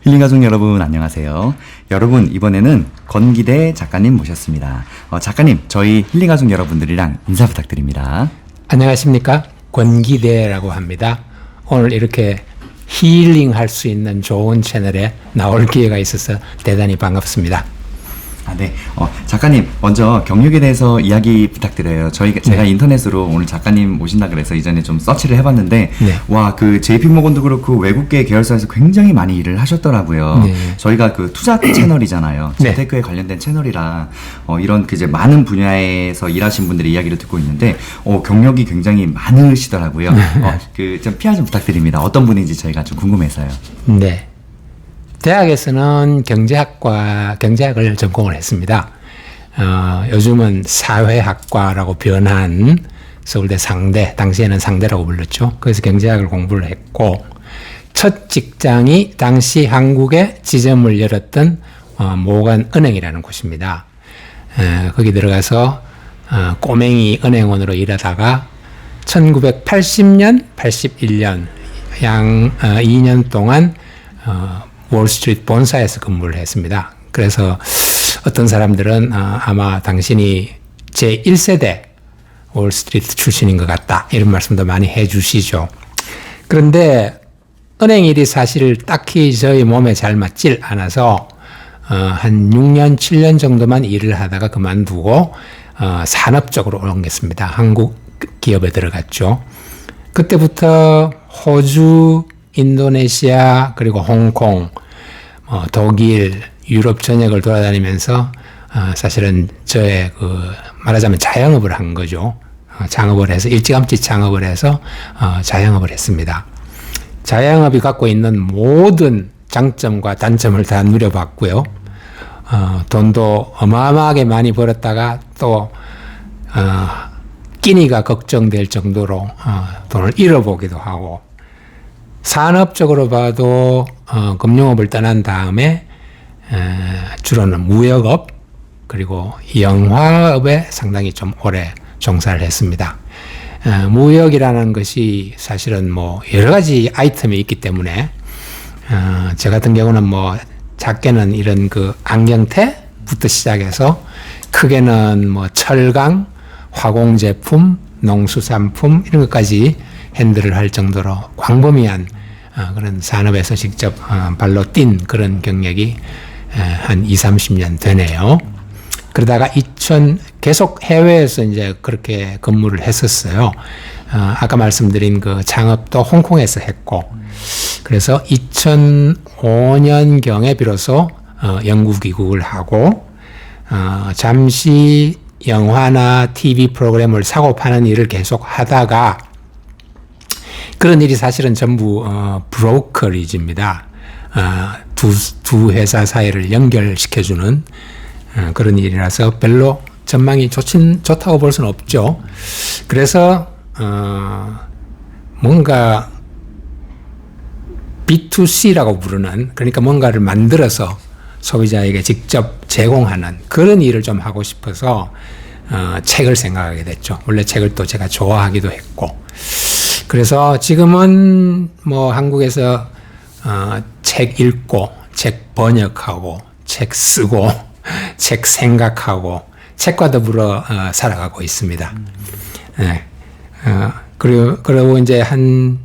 힐링 가족 여러분 안녕하세요. 여러분 이번에는 권기대 작가님 모셨습니다. 작가님 저희 힐링 가족 여러분들이랑 인사 부탁드립니다. 안녕하십니까, 권기대라고 합니다. 오늘 이렇게 힐링할 수 있는 좋은 채널에 나올 기회가 있어서 대단히 반갑습니다. 네. 작가님, 먼저 경력에 대해서 이야기 부탁드려요. 제가 인터넷으로 오늘 작가님 오신다 그래서 이전에 좀 서치를 해봤는데, 네. 와, JP모건도 그렇고 외국계 계열사에서 굉장히 많이 일을 하셨더라고요. 네. 저희가 투자 채널이잖아요. 네. 재테크에 관련된 채널이라, 이런 이제 많은 분야에서 일하신 분들의 이야기를 듣고 있는데, 경력이 굉장히 많으시더라고요. 좀 PR 좀 부탁드립니다. 어떤 분인지 저희가 좀 궁금해서요. 네. 대학에서는 경제학을 전공을 했습니다. 요즘은 사회학과라고 변한 서울대 상대, 당시에는 상대라고 불렀죠. 그래서 경제학을 공부를 했고, 첫 직장이 당시 한국에 지점을 열었던 모건은행이라는 곳입니다. 거기 들어가서 꼬맹이 은행원으로 일하다가 1980년, 81년 양 2년 동안 월스트리트 본사에서 근무를 했습니다. 그래서 어떤 사람들은 아마 당신이 제1세대 월스트리트 출신인 것 같다, 이런 말씀도 많이 해주시죠. 그런데 은행 일이 사실 딱히 저희 몸에 잘 맞질 않아서 한 6년, 7년 정도만 일을 하다가 그만두고 산업 쪽으로 옮겼습니다. 한국 기업에 들어갔죠. 그때부터 호주, 인도네시아, 그리고 홍콩, 독일, 유럽 전역을 돌아다니면서 사실은 저의 말하자면 자영업을 한 거죠. 창업을 해서 일찌감치 창업을 해서 자영업을 했습니다. 자영업이 갖고 있는 모든 장점과 단점을 다 누려봤고요. 돈도 어마어마하게 많이 벌었다가 또 끼니가 걱정될 정도로 돈을 잃어보기도 하고, 산업적으로 봐도 금융업을 떠난 다음에 주로는 무역업 그리고 영화업에 상당히 좀 오래 종사를 했습니다. 무역이라는 것이 사실은 여러 가지 아이템이 있기 때문에 저 같은 경우는 작게는 이런 안경테부터 시작해서 크게는 철강, 화공제품, 농수산품 이런 것까지 핸들을 할 정도로 광범위한 그런 산업에서 직접 발로 뛴 그런 경력이 한 20-30년 되네요. 그러다가 계속 해외에서 이제 그렇게 근무를 했었어요. 아까 말씀드린 창업도 홍콩에서 했고, 그래서 2005년경에 비로소 영국 귀국을 하고, 잠시 영화나 TV 프로그램을 사고 파는 일을 계속 하다가, 그런 일이 사실은 전부 브로커리지입니다. 두 회사 사이를 연결시켜주는 그런 일이라서 별로 전망이 좋다고 볼 수는 없죠. 그래서 뭔가 B2C라고 부르는, 그러니까 뭔가를 만들어서 소비자에게 직접 제공하는 그런 일을 좀 하고 싶어서 책을 생각하게 됐죠. 원래 책을 또 제가 좋아하기도 했고, 그래서 지금은 한국에서 책 읽고, 책 번역하고, 책 쓰고, 책 생각하고, 책과 더불어 살아가고 있습니다. 네. 그리고 이제 한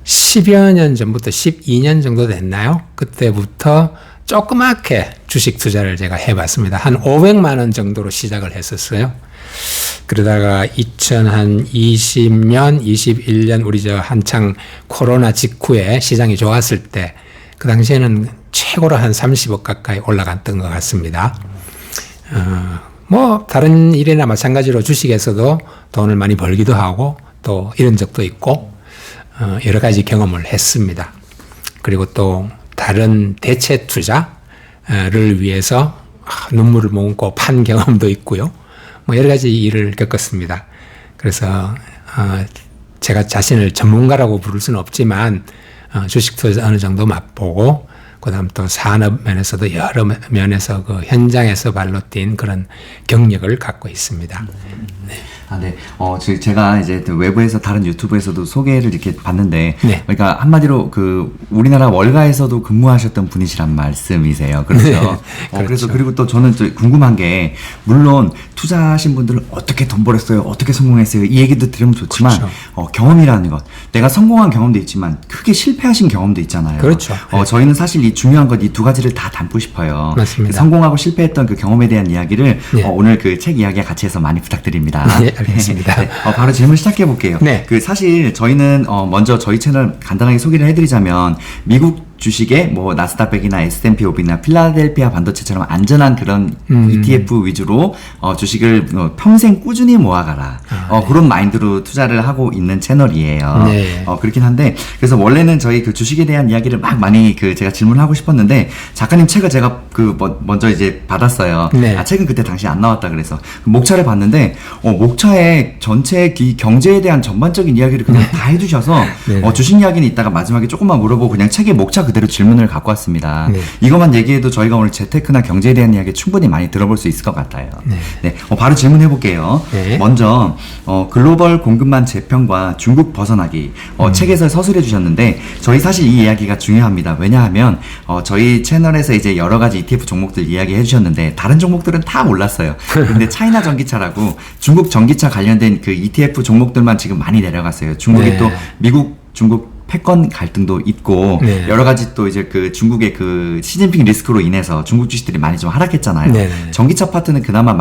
10여 년 전부터 12년 정도 됐나요? 그때부터 조그맣게 주식 투자를 제가 해봤습니다. 한 500만 원 정도로 시작을 했었어요. 그러다가 2020년, 21년 우리 한창 코로나 직후에 시장이 좋았을 때, 그 당시에는 최고로 한 30억 가까이 올라갔던 것 같습니다. 다른 일이나 마찬가지로 주식에서도 돈을 많이 벌기도 하고 또 이런 적도 있고, 여러 가지 경험을 했습니다. 그리고 또 다른 대체 투자를 위해서 눈물을 머금고 판 경험도 있고요. 여러 가지 일을 겪었습니다. 그래서 제가 자신을 전문가라고 부를 수는 없지만 주식 투자 어느 정도 맛보고, 그다음 또 산업 면에서도 여러 면에서 현장에서 발로 뛴 그런 경력을 갖고 있습니다. 네. 네. 제가 이제 외부에서 다른 유튜브에서도 소개를 이렇게 봤는데, 네. 그러니까 한마디로 우리나라 월가에서도 근무하셨던 분이시란 말씀이세요. 그렇죠. 네, 그래서 그리고 또 저는 또 궁금한 게, 물론 투자하신 분들은 어떻게 돈 벌었어요, 어떻게 성공했어요, 이 얘기도 들으면 좋지만, 그렇죠. 경험이라는 것, 내가 성공한 경험도 있지만 크게 실패하신 경험도 있잖아요. 그렇죠. 저희는 사실 이 중요한 것 이 두 가지를 다 담고 싶어요. 맞습니다. 성공하고 실패했던 그 경험에 대한 이야기를 네. 오늘 그 책 이야기와 같이 해서 많이 부탁드립니다. 네, 알겠습니다. 네, 바로 질문 시작해 볼게요. 네. 사실 저희는 먼저 저희 채널 간단하게 소개를 해드리자면 미국 주식의 뭐 나스닥백이나 S&P 500이나 필라델피아 반도체처럼 안전한 그런 ETF 위주로 주식을 평생 꾸준히 모아가라. 네. 그런 마인드로 투자를 하고 있는 채널이에요. 네. 그렇긴 한데 그래서 원래는 저희 그 주식에 대한 이야기를 막 많이 제가 질문하고 싶었는데 작가님 책을 제가 먼저 이제 받았어요. 네. 책은 그때 당시 안 나왔다 그래서 목차를 봤는데 목차에 전체 경제에 대한 전반적인 이야기를 그냥 다 해주셔서 네. 주식 이야기는 이따가 마지막에 조금만 물어보고 그냥 책의 목차 그대로 질문을 갖고 왔습니다. 네. 이것만 얘기해도 저희가 오늘 재테크나 경제에 대한 이야기 충분히 많이 들어볼 수 있을 것 같아요. 네. 바로 질문해 볼게요. 네. 먼저 글로벌 공급망 재편과 중국 벗어나기 책에서 서술해 주셨는데 저희 사실 이 이야기가 중요합니다. 왜냐하면 저희 채널에서 이제 여러 가지 ETF 종목들 이야기해 주셨는데 다른 종목들은 다 올랐어요. 근데 차이나 전기차라고 중국 전기차 관련된 그 ETF 종목들만 지금 많이 내려갔어요. 중국이 네. 또 중국 패권 갈등도 있고 네. 여러 가지 또 이제 중국의 시진핑 리스크로 인해서 중국 주식들이 많이 좀 하락했잖아요. 네. 전기차 파트는 그나마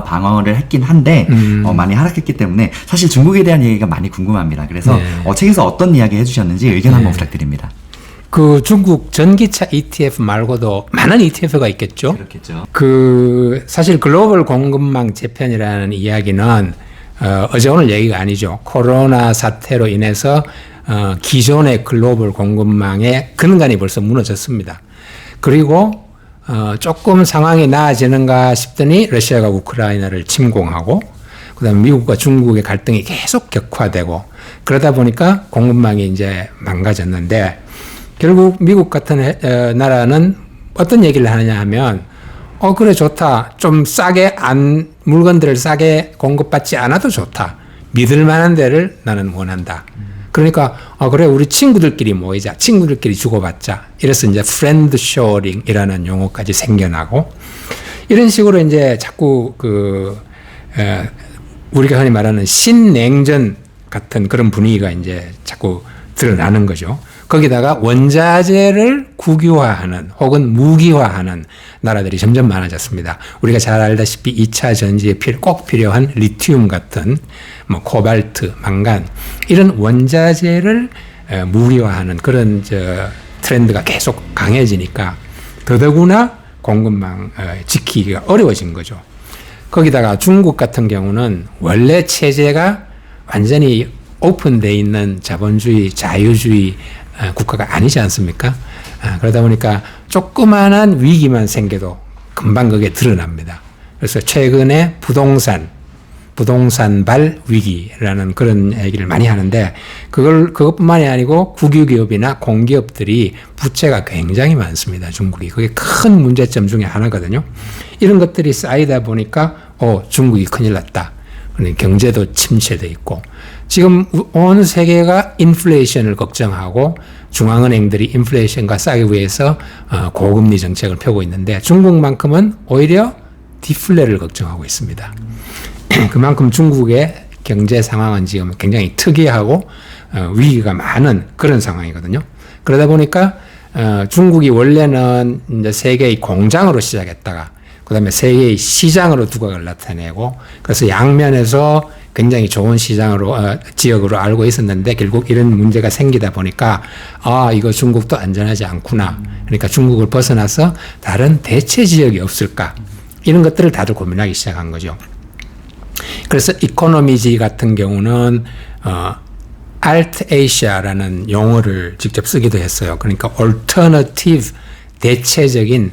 방어를 했긴 한데 많이 하락했기 때문에 사실 중국에 대한 얘기가 많이 궁금합니다. 그래서 네. 책에서 어떤 이야기 해주셨는지 의견 한번 부탁드립니다. 중국 전기차 ETF 말고도 많은 ETF가 있겠죠. 그렇겠죠. 사실 글로벌 공급망 재편이라는 이야기는 어제 오늘 얘기가 아니죠. 코로나 사태로 인해서 기존의 글로벌 공급망의 근간이 벌써 무너졌습니다. 그리고 조금 상황이 나아지는가 싶더니 러시아가 우크라이나를 침공하고 그다음에 미국과 중국의 갈등이 계속 격화되고 그러다 보니까 공급망이 이제 망가졌는데 결국 미국 같은 나라는 어떤 얘기를 하느냐 하면 그래 좋다. 좀 물건들을 싸게 공급받지 않아도 좋다. 믿을 만한 데를 나는 원한다. 그러니까 그래 우리 친구들끼리 모이자. 친구들끼리 주고받자. 이래서 이제 프렌드 쇼링이라는 용어까지 생겨나고 이런 식으로 이제 자꾸 우리가 흔히 말하는 신냉전 같은 그런 분위기가 이제 자꾸 드러나는 거죠. 거기다가 원자재를 국유화하는 혹은 무기화하는 나라들이 점점 많아졌습니다. 우리가 잘 알다시피 2차 전지에 꼭 필요한 리튬 같은 코발트, 망간 이런 원자재를 무기화하는 그런 트렌드가 계속 강해지니까 더더구나 공급망 지키기가 어려워진 거죠. 거기다가 중국 같은 경우는 원래 체제가 완전히 오픈되어 있는 자본주의, 자유주의 국가가 아니지 않습니까? 그러다 보니까 조그마한 위기만 생겨도 금방 그게 드러납니다. 그래서 최근에 부동산발 위기라는 그런 얘기를 많이 하는데 그것뿐만이 아니고 국유기업이나 공기업들이 부채가 굉장히 많습니다. 중국이. 그게 큰 문제점 중에 하나거든요. 이런 것들이 쌓이다 보니까 중국이 큰일 났다. 경제도 침체돼 있고 지금 온 세계가 인플레이션을 걱정하고 중앙은행들이 인플레이션과 싸기 위해서 고금리 정책을 펴고 있는데 중국만큼은 오히려 디플레를 걱정하고 있습니다. 그만큼 중국의 경제 상황은 지금 굉장히 특이하고 위기가 많은 그런 상황이거든요. 그러다 보니까 중국이 원래는 이제 세계의 공장으로 시작했다가 그다음에 세계의 시장으로 두각을 나타내고 그래서 양면에서 굉장히 좋은 지역으로 알고 있었는데 결국 이런 문제가 생기다 보니까 이거 중국도 안전하지 않구나. 그러니까 중국을 벗어나서 다른 대체 지역이 없을까. 이런 것들을 다들 고민하기 시작한 거죠. 그래서 이코노미지 같은 경우는 Alt Asia라는 용어를 직접 쓰기도 했어요. 그러니까 Alternative 대체적인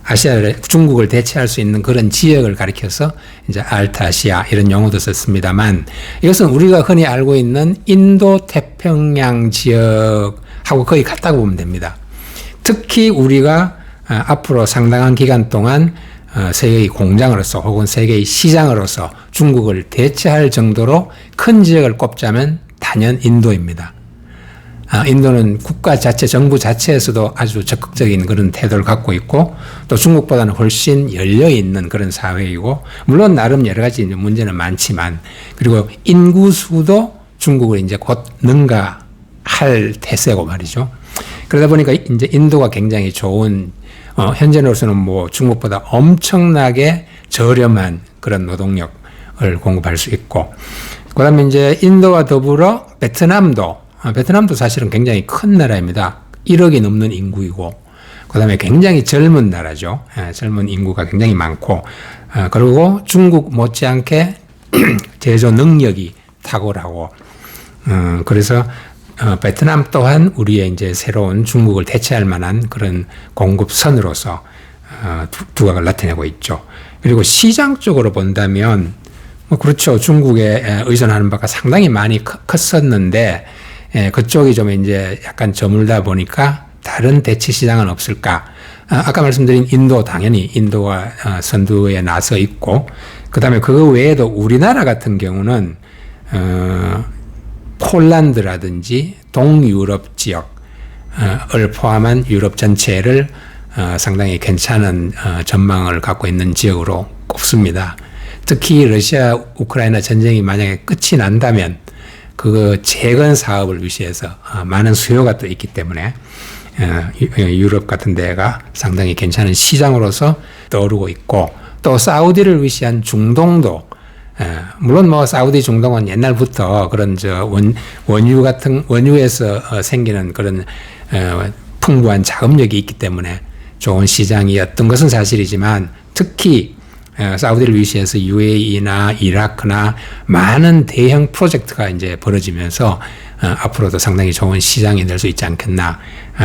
아시아를 중국을 대체할 수 있는 그런 지역을 가리켜서 이제 알트아시아 이런 용어도 썼습니다만 이것은 우리가 흔히 알고 있는 인도 태평양 지역하고 거의 같다고 보면 됩니다. 특히 우리가 앞으로 상당한 기간 동안 세계의 공장으로서 혹은 세계의 시장으로서 중국을 대체할 정도로 큰 지역을 꼽자면 단연 인도입니다. 인도는 국가 자체, 정부 자체에서도 아주 적극적인 그런 태도를 갖고 있고 또 중국보다는 훨씬 열려있는 그런 사회이고 물론 나름 여러 가지 문제는 많지만 그리고 인구수도 중국을 이제 곧 능가할 태세고 말이죠. 그러다 보니까 이제 인도가 굉장히 좋은 현재로서는 뭐 중국보다 엄청나게 저렴한 그런 노동력을 공급할 수 있고 그다음에 이제 인도와 더불어 베트남도 사실은 굉장히 큰 나라입니다. 1억이 넘는 인구이고 그다음에 굉장히 젊은 나라죠. 젊은 인구가 굉장히 많고 그리고 중국 못지않게 제조 능력이 탁월하고 그래서 베트남 또한 우리의 이제 새로운 중국을 대체할 만한 그런 공급선으로서 두각을 나타내고 있죠. 그리고 시장 쪽으로 본다면 뭐 그렇죠. 중국에 의존하는 바가 상당히 많이 컸었는데 그쪽이 좀 이제 약간 저물다 보니까 다른 대체 시장은 없을까? 아까 말씀드린 인도 당연히 인도가 선두에 나서 있고 그다음에 그거 외에도 우리나라 같은 경우는 폴란드라든지 동유럽 지역을 포함한 유럽 전체를 상당히 괜찮은 전망을 갖고 있는 지역으로 꼽습니다. 특히 러시아 우크라이나 전쟁이 만약에 끝이 난다면 그 재건 사업을 위시해서 많은 수요가 또 있기 때문에 유럽 같은 데가 상당히 괜찮은 시장으로서 떠오르고 있고 또 사우디를 위시한 중동도 물론 뭐 사우디 중동은 옛날부터 그런 원유에서 생기는 그런 풍부한 자금력이 있기 때문에 좋은 시장이었던 것은 사실이지만 특히 사우디를 위시해서 UAE나 이라크나 많은 대형 프로젝트가 이제 벌어지면서 앞으로도 상당히 좋은 시장이 될 수 있지 않겠나.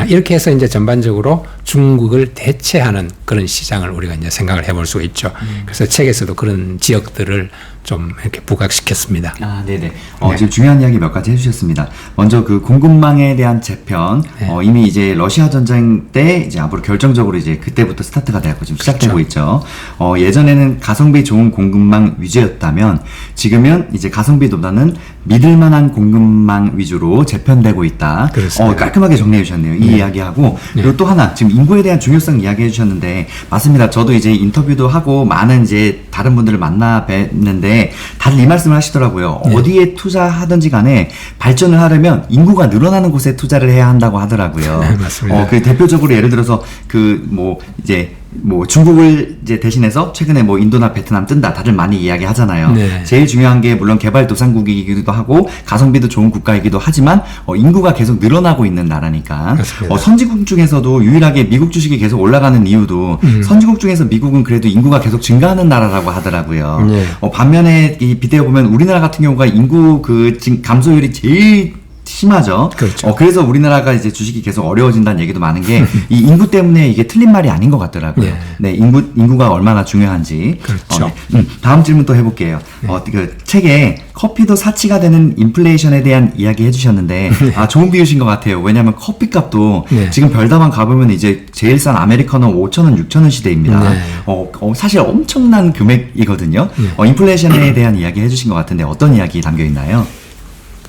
이렇게 해서 이제 전반적으로 중국을 대체하는 그런 시장을 우리가 이제 생각을 해볼 수 있죠. 그래서 책에서도 그런 지역들을 좀 이렇게 부각시켰습니다. 네네. 네. 지금 중요한 이야기 몇 가지 해주셨습니다. 먼저 그 공급망에 대한 재편, 네. 이미 이제 러시아 전쟁 때 이제 앞으로 결정적으로 이제 그때부터 스타트가 되었고 지금 시작되고 그렇죠. 있죠. 예전에는 가성비 좋은 공급망 위주였다면 지금은 이제 가성비보다는 믿을만한 공급망 위주로 재편되고 있다. 그렇습니다. 깔끔하게 정리해 주셨네요. 이 이야기하고 그리고 또 하나 지금 인구에 대한 중요성 이야기해 주셨는데 맞습니다. 저도 이제 인터뷰도 하고 많은 이제 다른 분들을 만나 뵀는데 다들 이 말씀을 하시더라고요. 어디에 투자하든지 간에 발전을 하려면 인구가 늘어나는 곳에 투자를 해야 한다고 하더라고요. 네, 맞습니다. 그 대표적으로 예를 들어서 중국을 이제 대신해서 최근에 뭐 인도나 베트남 뜬다 다들 많이 이야기 하잖아요. 네. 제일 중요한 게 물론 개발도상국이기도 하고 가성비도 좋은 국가이기도 하지만 인구가 계속 늘어나고 있는 나라니까. 맞습니다. 선진국 중에서도 유일하게 미국 주식이 계속 올라가는 이유도 선진국 중에서 미국은 그래도 인구가 계속 증가하는 나라라고 하더라고요. 네. 반면에 이 비대어 보면 우리나라 같은 경우가 인구 감소율이 제일 심하죠. 그렇죠. 그래서 우리나라가 이제 주식이 계속 어려워진다는 얘기도 많은 게 이 인구 때문에 이게 틀린 말이 아닌 것 같더라고요. 네, 인구가 얼마나 중요한지. 그렇죠. 다음 질문 또 해볼게요. 그 책에 커피도 사치가 되는 인플레이션에 대한 이야기 해주셨는데 좋은 비유신 것 같아요. 왜냐하면 커피값도 네. 지금 별다방 가보면 이제 제일 싼 아메리카노 5,000원, 6,000원 시대입니다. 네. 사실 엄청난 금액이거든요. 인플레이션에 대한 이야기 해주신 것 같은데 어떤 이야기 담겨 있나요?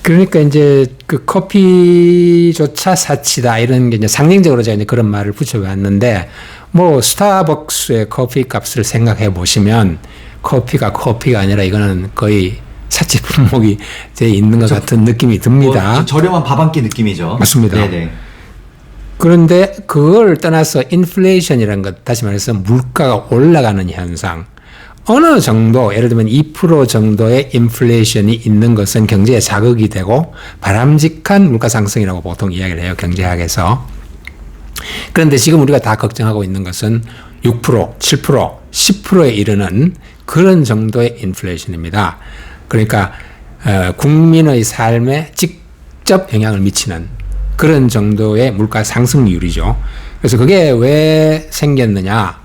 그러니까 이제 그 커피조차 사치다 이런 게 이제 상징적으로 제가 이제 그런 말을 붙여봤는데 뭐 스타벅스의 커피 값을 생각해 보시면 커피가 아니라 이거는 거의 사치 품목이 돼 있는 것 같은 느낌이 듭니다. 저렴한 밥 한 끼 느낌이죠. 맞습니다. 네네. 그런데 그걸 떠나서 인플레이션이라는 것, 다시 말해서 물가가 올라가는 현상, 어느 정도 예를 들면 2% 정도의 인플레이션이 있는 것은 경제에 자극이 되고 바람직한 물가 상승이라고 보통 이야기를 해요. 경제학에서. 그런데 지금 우리가 다 걱정하고 있는 것은 6%, 7%, 10%에 이르는 그런 정도의 인플레이션입니다. 그러니까 국민의 삶에 직접 영향을 미치는 그런 정도의 물가 상승률이죠. 그래서 그게 왜 생겼느냐.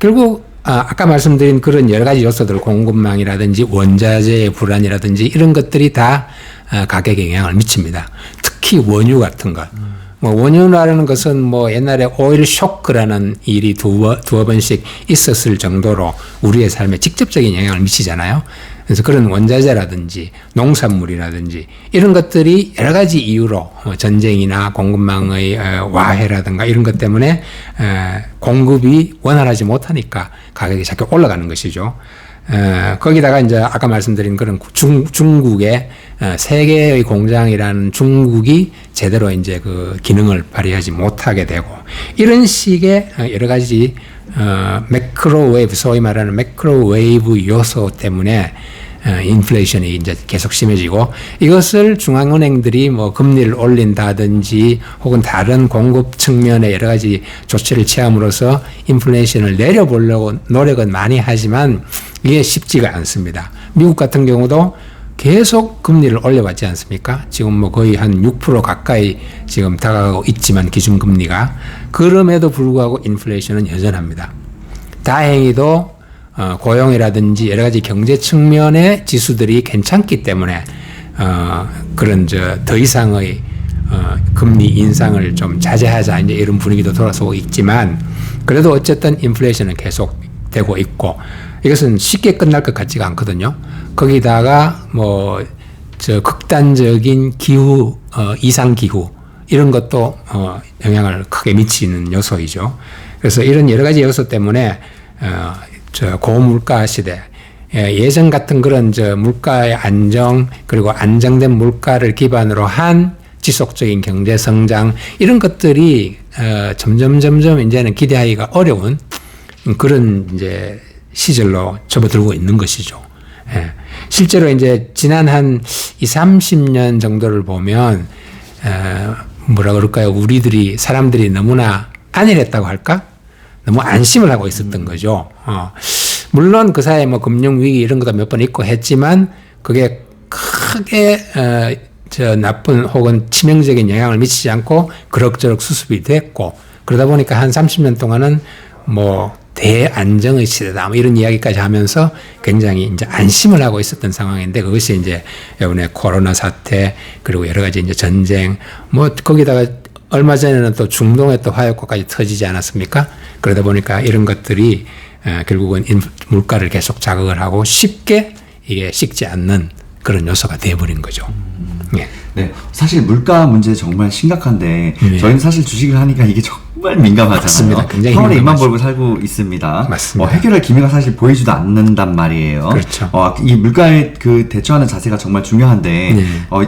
결국 아까 말씀드린 그런 여러 가지 요소들, 공급망이라든지 원자재의 불안이라든지 이런 것들이 다 가격에 영향을 미칩니다. 특히 원유 같은 것. 뭐 원유라는 것은 뭐 옛날에 오일 쇼크라는 일이 두어 번씩 있었을 정도로 우리의 삶에 직접적인 영향을 미치잖아요. 그래서 그런 원자재라든지 농산물이라든지 이런 것들이 여러 가지 이유로 전쟁이나 공급망의 와해라든가 이런 것 때문에 공급이 원활하지 못하니까 가격이 자꾸 올라가는 것이죠. 거기다가 이제 아까 말씀드린 그런 중국의 세 개의 공장이라는 중국이 제대로 이제 그 기능을 발휘하지 못하게 되고 이런 식의 여러 가지 매크로웨이브, 소위 말하는 매크로웨이브 요소 때문에 인플레이션이 이제 계속 심해지고 이것을 중앙은행들이 뭐 금리를 올린다든지 혹은 다른 공급 측면의 여러 가지 조치를 취함으로써 인플레이션을 내려보려고 노력은 많이 하지만 이게 쉽지가 않습니다. 미국 같은 경우도 계속 금리를 올려왔지 않습니까? 지금 뭐 거의 한 6% 가까이 지금 다가가고 있지만 기준금리가 그럼에도 불구하고 인플레이션은 여전합니다. 다행히도 고용이라든지 여러 가지 경제 측면의 지수들이 괜찮기 때문에 그런 더 이상의 금리 인상을 좀 자제하자 이제 이런 분위기도 돌아서고 있지만 그래도 어쨌든 인플레이션은 계속 되고 있고 이것은 쉽게 끝날 것 같지가 않거든요. 거기다가 뭐 극단적인 기후 이상 기후 이런 것도 영향을 크게 미치는 요소이죠. 그래서 이런 여러 가지 요소 때문에 고물가 시대, 예전 같은 그런 물가의 안정, 그리고 안정된 물가를 기반으로 한 지속적인 경제 성장, 이런 것들이, 점점 이제는 기대하기가 어려운 그런 이제 시절로 접어들고 있는 것이죠. 실제로 이제 지난 한 30년 정도를 보면, 뭐라 그럴까요? 사람들이 너무나 안일했다고 할까? 너무 안심을 하고 있었던 거죠. 물론 그 사이에 뭐 금융위기 이런 것도 몇 번 있고 했지만 그게 크게 나쁜 혹은 치명적인 영향을 미치지 않고 그럭저럭 수습이 됐고 그러다 보니까 한 30년 동안은 뭐 대안정의 시대다 뭐 이런 이야기까지 하면서 굉장히 이제 안심을 하고 있었던 상황인데 그것이 이제 이번에 코로나 사태 그리고 여러 가지 이제 전쟁 뭐 거기다가 얼마 전에는 또 중동에 또 화약고까지 터지지 않았습니까? 그러다 보니까 이런 것들이 결국은 물가를 계속 자극을 하고 쉽게 이게 식지 않는 그런 요소가 되어버린 거죠. 예. 네, 사실 물가 문제 정말 심각한데 네. 저희는 사실 주식을 하니까 이게 정말 민감하잖아요. 맞습니다. 굉장히 평원에 입만 민감하죠. 벌고 살고 있습니다. 맞습니다. 해결할 기미가 사실 보이지도 않는단 말이에요. 그렇죠. 이 물가에 그 대처하는 자세가 정말 중요한데 네.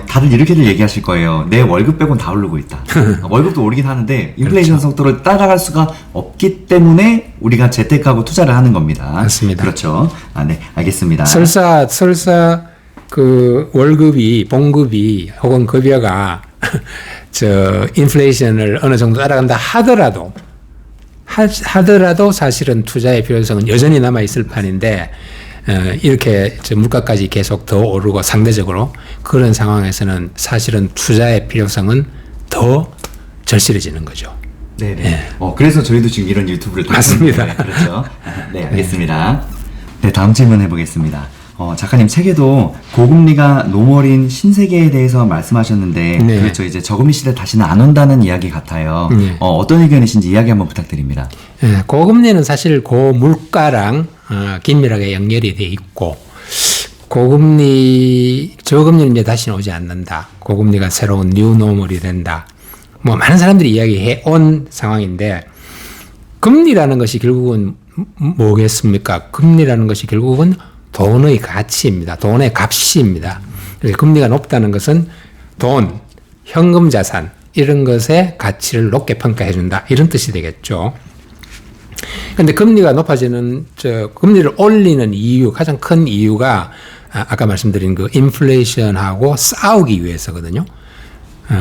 다들 이렇게들 얘기하실 거예요. 내 월급 빼곤 다 오르고 있다. 월급도 오르긴 하는데 인플레이션 그렇죠. 속도를 따라갈 수가 없기 때문에 우리가 재테크하고 투자를 하는 겁니다. 맞습니다. 그렇죠. 네, 알겠습니다. 설사 그 월급이 봉급이 혹은 급여가 인플레이션을 어느 정도 따라간다 하더라도 사실은 투자의 필요성은 여전히 남아 있을 판인데 이렇게 물가까지 계속 더 오르고 상대적으로 그런 상황에서는 사실은 투자의 필요성은 더 절실해지는 거죠. 네네. 그래서 저희도 지금 이런 유튜브를 맞습니다. 네, 그렇죠. 네, 알겠습니다. 네, 다음 질문 해보겠습니다. 작가님 책에도 고금리가 노멀인 신세계에 대해서 말씀하셨는데, 네. 그렇죠. 이제 저금리 시대 다시는 안 온다는 이야기 같아요. 네. 어떤 의견이신지 이야기 한번 부탁드립니다. 고금리는 사실 고물가랑 긴밀하게 연결이 돼 있고, 저금리는 이제 다시는 오지 않는다. 고금리가 새로운 뉴노멀이 된다. 뭐 많은 사람들이 이야기해 온 상황인데, 금리라는 것이 결국은 뭐겠습니까? 금리라는 것이 결국은 돈의 가치입니다. 돈의 값입니다. 그래서 금리가 높다는 것은 돈, 현금 자산 이런 것의 가치를 높게 평가해 준다. 이런 뜻이 되겠죠. 그런데 금리가 높아지는 금리를 올리는 이유, 가장 큰 이유가 아까 말씀드린 그 인플레이션하고 싸우기 위해서거든요.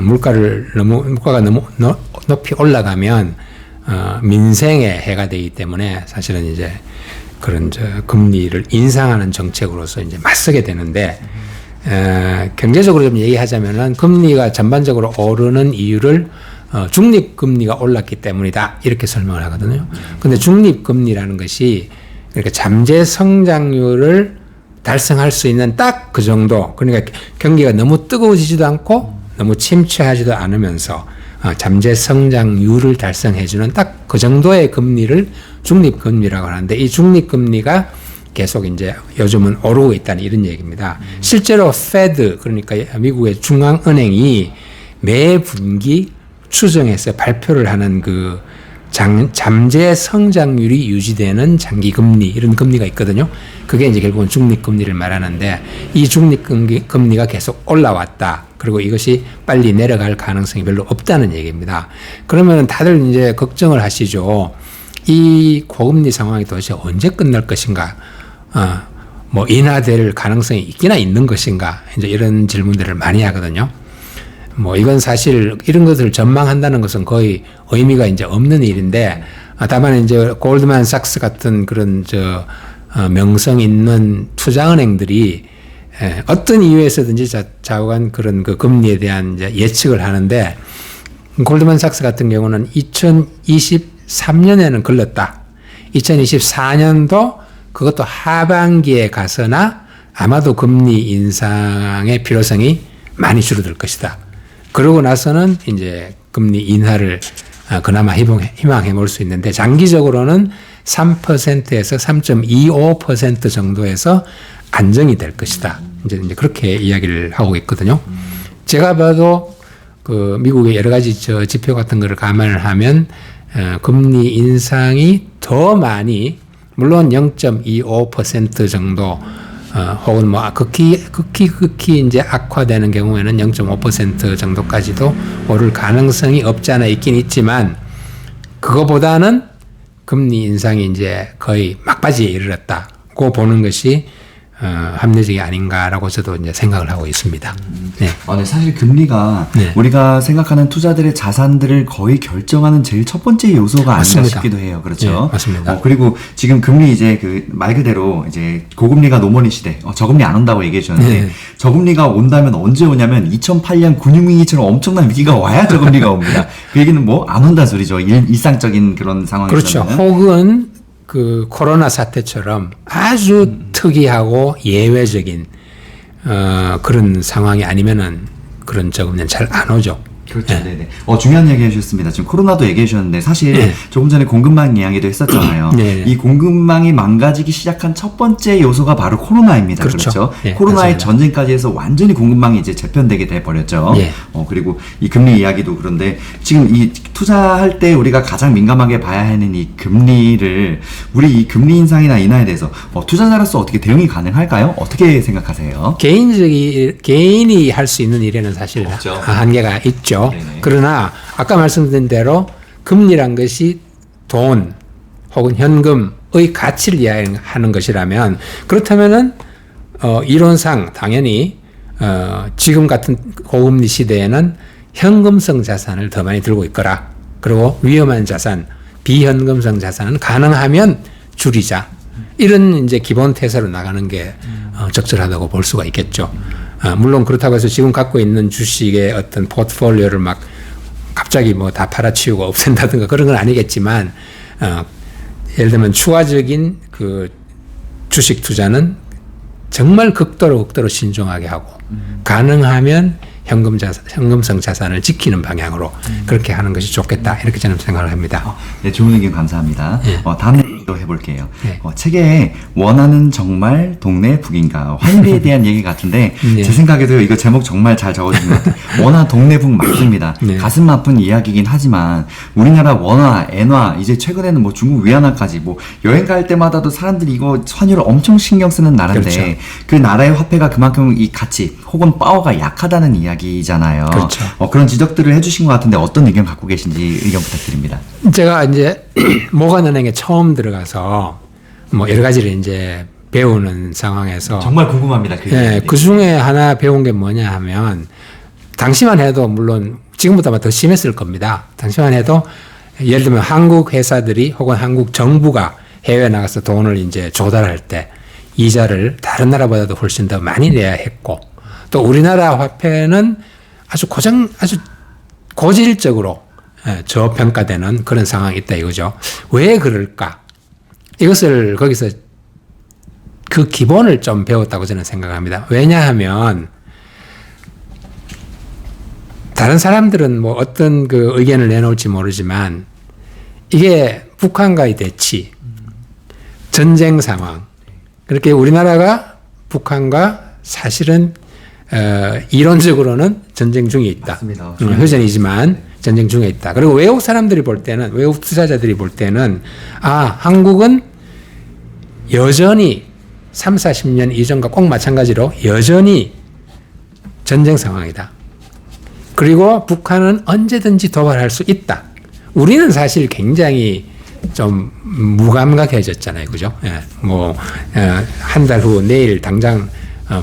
물가가 너무 높이 올라가면 민생에 해가 되기 때문에 사실은 이제 그런 금리를 인상하는 정책으로서 이제 맞서게 되는데 경제적으로 좀 얘기하자면은 금리가 전반적으로 오르는 이유를 중립금리가 올랐기 때문이다 이렇게 설명을 하거든요. 근데 중립금리라는 것이 그러니까 잠재 성장률을 달성할 수 있는 딱 그 정도, 그러니까 경기가 너무 뜨거워지지도 않고 너무 침체하지도 않으면서 잠재 성장률을 달성해주는 딱 그 정도의 금리를 중립금리라고 하는데 이 중립금리가 계속 이제 요즘은 오르고 있다는 이런 얘기입니다. 실제로 페드 그러니까 미국의 중앙은행이 매 분기 추정해서 발표를 하는 그 잠재 성장률이 유지되는 장기금리 이런 금리가 있거든요. 그게 이제 결국은 중립금리를 말하는데 이 중립금리가 계속 올라왔다. 그리고 이것이 빨리 내려갈 가능성이 별로 없다는 얘기입니다. 그러면 다들 이제 걱정을 하시죠. 이 고금리 상황이 도대체 언제 끝날 것인가? 뭐 인하될 가능성이 있기나 있는 것인가? 이제 이런 질문들을 많이 하거든요. 뭐 이건 사실 이런 것을 전망한다는 것은 거의 의미가 이제 없는 일인데 다만 이제 골드만삭스 같은 그런 명성 있는 투자은행들이 어떤 이유에서든지 좌우한 그런 그 금리에 대한 이제 예측을 하는데 골드만삭스 같은 경우는 2023년에는 걸렸다. 2024년도 그것도 하반기에 가서나 아마도 금리 인상의 필요성이 많이 줄어들 것이다. 그러고 나서는 이제 금리 인하를 그나마 희망해 볼 수 있는데 장기적으로는 3%에서 3.25% 정도에서 안정이 될 것이다. 이제 그렇게 이야기를 하고 있거든요. 제가 봐도 그 미국의 여러 가지 지표 같은 거를 감안을 하면 금리 인상이 더 많이 물론 0.25% 정도 혹은 뭐 극히 이제 악화되는 경우에는 0.5% 정도까지도 오를 가능성이 없지 않아 있긴 있지만 그거보다는 금리 인상이 이제 거의 막바지에 이르렀다고 보는 것이 합리적이 아닌가라고 저도 이제 생각을 하고 있습니다. 네. 네, 사실 금리가 네. 우리가 생각하는 투자들의 자산들을 거의 결정하는 제일 첫 번째 요소가 아닌가 맞습니다. 싶기도 해요. 그렇죠? 네, 맞습니다. 그리고 지금 금리 이제 그 말 그대로 이제 고금리가 노멀리 시대, 저금리 안 온다고 얘기해 주셨는데 네. 저금리가 온다면 언제 오냐면 2008년 근육위기처럼 엄청난 위기가 와야 저금리가 옵니다. 그 얘기는 뭐 안 온다 소리죠. 일상적인 그런 상황에서는. 그렇죠. 혹은 그 코로나 사태처럼 아주 특이하고 예외적인 그런 상황이 아니면은 그런 저금리는 잘 안 오죠. 그렇죠. 네네. 중요한 얘기 해주셨습니다. 지금 코로나도 얘기해 주셨는데 사실 네. 조금 전에 공급망 이야기도 했었잖아요. 네. 이 공급망이 망가지기 시작한 첫 번째 요소가 바로 코로나입니다. 그렇죠. 그렇죠? 네, 코로나의 맞습니다. 전쟁까지 해서 완전히 공급망이 이제 재편되게 돼 버렸죠. 네. 그리고 이 금리 이야기도 그런데 지금 이 투자할 때 우리가 가장 민감하게 봐야 하는 이 금리를 우리 이 금리 인상이나 인하에 대해서 투자자로서 어떻게 대응이 가능할까요? 어떻게 생각하세요? 개인이 할 수 있는 일에는 사실 없죠. 한계가 있죠. 네네. 그러나 아까 말씀드린 대로 금리란 것이 돈 혹은 현금의 가치를 이야기하는 것이라면 그렇다면은 이론상 당연히 지금 같은 고금리 시대에는 현금성 자산을 더 많이 들고 있거라. 그리고 위험한 자산, 비현금성 자산은 가능하면 줄이자. 이런 이제 기본 태세로 나가는 게 적절하다고 볼 수가 있겠죠. 물론 그렇다고 해서 지금 갖고 있는 주식의 어떤 포트폴리오를 막 갑자기 뭐 다 팔아치우고 없앤다든가 그런 건 아니겠지만, 예를 들면 추가적인 그 주식 투자는 정말 극도로 신중하게 하고, 가능하면 현금성 자산을 지키는 방향으로 그렇게 하는 것이 좋겠다. 이렇게 저는 생각을 합니다. 네, 좋은 의견 감사합니다. 네. 다음 얘기도 해볼게요. 네. 책에 원하는 정말 동네 북인가 환율에 대한 얘기 같은데 네. 제 생각에도 이거 제목 정말 잘 적어주신 것 같아요. 원화 동네 북 맞습니다. 네. 가슴 아픈 이야기긴 하지만 우리나라 원화, 엔화 이제 최근에는 뭐 중국 위안화까지 뭐 여행 갈 때마다도 사람들이 이거 환율을 엄청 신경 쓰는 나라인데 그렇죠. 그 나라의 화폐가 그만큼 이 가치 혹은 파워가 약하다는 이야기잖아요. 그렇죠. 그런 지적들을 해주신 것 같은데 어떤 의견 갖고 계신지 의견 부탁드립니다. 제가 이제 모관은행에 처음 들어가서 뭐 여러 가지를 이제 배우는 상황에서 정말 궁금합니다. 그 중에 하나 배운 게 뭐냐 하면 당시만 해도 물론 지금보다 더 심했을 겁니다. 당시만 해도 예를 들면 한국 회사들이 혹은 한국 정부가 해외에 나가서 돈을 이제 조달할 때 이자를 다른 나라보다도 훨씬 더 많이 내야 했고 또 우리나라 화폐는 아주 고질적으로 저평가되는 그런 상황이 있다 이거죠. 왜 그럴까? 이것을 거기서 그 기본을 좀 배웠다고 저는 생각합니다. 왜냐하면 다른 사람들은 뭐 어떤 그 의견을 내놓을지 모르지만 이게 북한과의 대치, 전쟁 상황. 그렇게 우리나라가 북한과 사실은 이론적으로는 전쟁 중에 있다. 맞습니다. 휴전이지만 전쟁 중에 있다. 그리고 외국 사람들이 볼 때는, 외국 투자자들이 볼 때는 한국은 여전히 3, 40년 이전과 꼭 마찬가지로 여전히 전쟁 상황이다. 그리고 북한은 언제든지 도발할 수 있다. 우리는 사실 굉장히 좀 무감각해졌잖아요. 그죠? 예, 한 달 후 내일 당장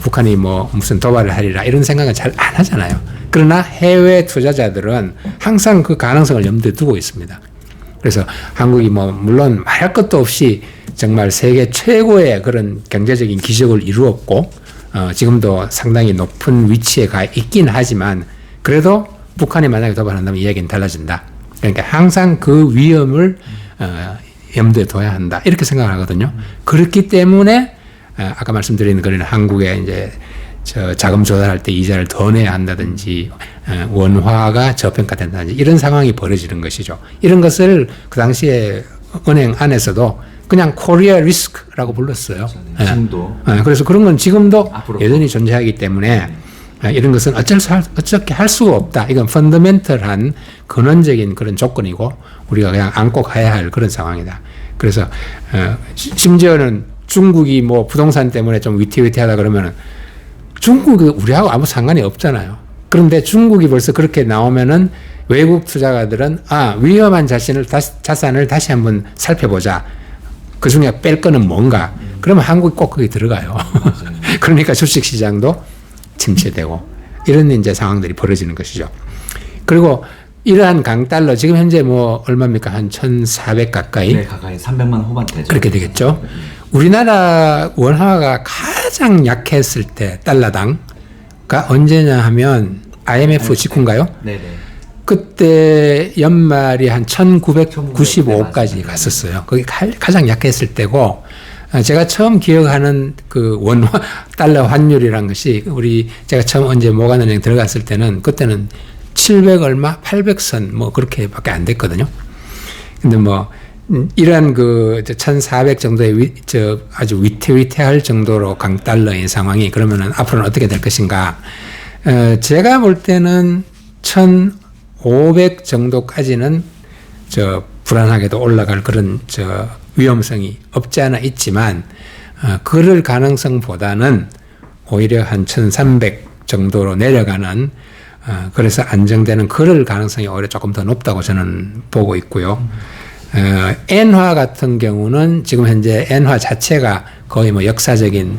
북한이 무슨 도발을 하리라 이런 생각은 잘 안 하잖아요. 그러나 해외 투자자들은 항상 그 가능성을 염두에 두고 있습니다. 그래서 한국이 물론 말할 것도 없이 정말 세계 최고의 그런 경제적인 기적을 이루었고, 지금도 상당히 높은 위치에 가 있긴 하지만, 그래도 북한이 만약에 도발한다면 이야기는 달라진다. 그러니까 항상 그 위험을 염두에 둬야 한다. 이렇게 생각을 하거든요. 그렇기 때문에, 아까 말씀드린 그런 한국에 이제 자금 조달할 때 이자를 더 내야 한다든지, 원화가 저평가된다든지, 이런 상황이 벌어지는 것이죠. 이런 것을 그 당시에 은행 안에서도 그냥 코리아 리스크라고 불렀어요. 지금도. 그래서 그런 건 지금도 앞으로 여전히 존재하기 때문에 이런 것은 어떻게 할 수가 없다. 이건 펀더멘털한 근원적인 그런 조건이고 우리가 그냥 안고 가야 할 그런 상황이다. 그래서 심지어는 중국이 부동산 때문에 좀 위태위태하다 그러면은 중국이 우리하고 아무 상관이 없잖아요. 그런데 중국이 벌써 그렇게 나오면은 외국 투자가들은 위험한 자산을 다시 한번 살펴보자. 그 중에 뺄 거는 뭔가. 그러면 한국이 꼭 거기 들어가요. 그러니까 주식시장도 침체되고 이런 이제 상황들이 벌어지는 것이죠. 그리고 이러한 강달러 지금 현재 얼마입니까? 한 1,400 가까이. 네, 가까이 300만 후반대죠. 그렇게 되겠죠. 우리나라 원화가 가장 약했을 때 달러당가 언제냐 하면 IMF 직후인가요? 네네. 그때 연말이 한 1995까지 갔었어요. 거기 가장 약했을 때고, 제가 처음 기억하는 그 원화 달러 환율이란 것이 제가 처음 언제 모간은행 들어갔을 때는 그때는 700 얼마, 800선 그렇게밖에 안 됐거든요. 근데 이러한 1,400 정도의 아주 위태위태할 정도로 강달러인 상황이 그러면은 앞으로는 어떻게 될 것인가? 제가 볼 때는 1,500 정도까지는 불안하게도 올라갈 그런 위험성이 없지 않아 있지만, 그럴 가능성보다는 오히려 한 1,300 정도로 내려가는, 그래서 안정되는 그럴 가능성이 오히려 조금 더 높다고 저는 보고 있고요. 엔화 같은 경우는 지금 현재 엔화 자체가 거의 역사적인